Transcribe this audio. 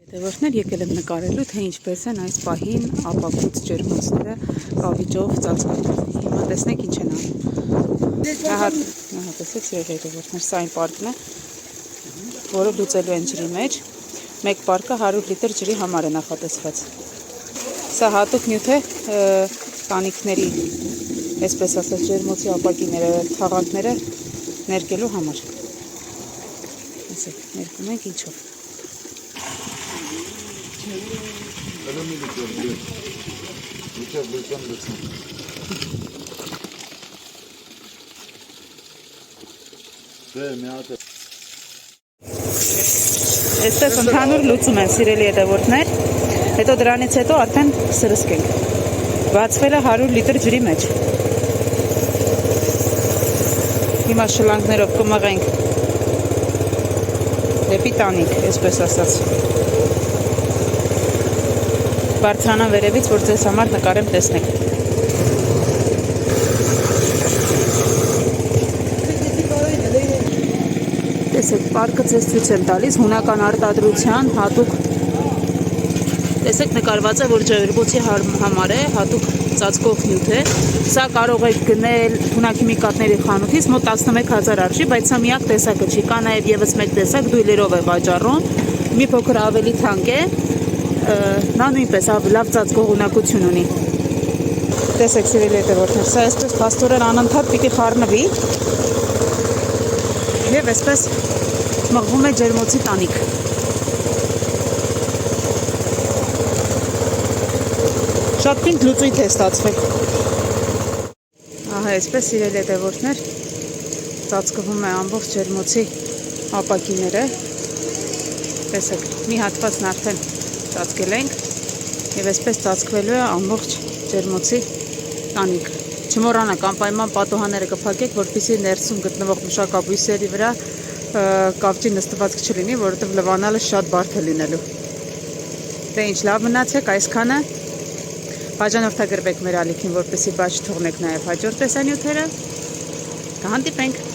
Տևորդներ եկել եմ նկարելու, թե ինչպես են այս պահին ապակուց ջերմոցները կավիճով ծածկում։ Հիմա տեսնեք ինչ են անում։ Տեսեք սիրելի տևորդներ, սա այն պարկն է, որը լուծելու են ջրի մեջ։ Մեկ պարկը 100 լիտր ջրի համար է նախատեսված։ Սա հատուկ նյութ է տանիքների, այսպես ասած, ջերմոցի ապակիները, թաղանթները ներկելու համար։ Տեսեք, ներկում ենք ինչով։ Այստեղ ընդհանուր լուծում են սիրելի հետևորդներ, հետո դրանից հետո արդեն սրսկենք։ Բացվել է 100 լիտր ջրի մեջ։ Հիմա շլանգներով կմղենք դեպի տանիք, այսպես ասած։ Բարձրանան վերևից, որ ձեզ համար նկարեմ տեսնեք։ Տեսեք, պարկը ձեզ ցույց եմ տալիս, հունական արտադրության հատուկ, տեսեք նկարված է, որ ջերմոցի համար է, հատուկ ծածկող նյութ է։ Սա կարող եք գնել թունաքիմիկատների խանութից, մոտ 11,000 արժի, բայց սա միակ տեսակը չի, կա նաև եւս մեկ տեսակ, դույլերով է վաճառում, մի փոքր ավելի թանկ է, նա նույնպես լավ ծածկող ունակություն ունի։ Տեսեք սիրելի հետևորդներ, սա այսպես փաստորեն անընդհատ պիտի խառնվի եւ այսպես մղվում է ջերմոցի տանիք։ Շատ պինդ լուծույթ է ստացվել։ Ահա այսպես սիրելի հետևորդներ, ծածկվում է ամբողջ ջերմոցի ապակիները։ Տեսեք, մի հատվածն արդեն ծածկել ենք եւ այսպես ծածկվելու է ամբողջ ջերմոցի տանիք։ Չմոռանաք անպայման պատոհանները կփակեք, որպեսզի ներսում գտնվող մշակաբույսերի վրա կավճի նստվածք չլինի, որովհետև լվանալը շատ բարդ է լինելու։ Դե ինչ, լավ մնացեք, այսքանը բաժանորդագրվեք մեր ալիքին, որպեսզի բաց չթողնեք նաև հաջորդ տեսանյութերը։ Կհանդիպենք։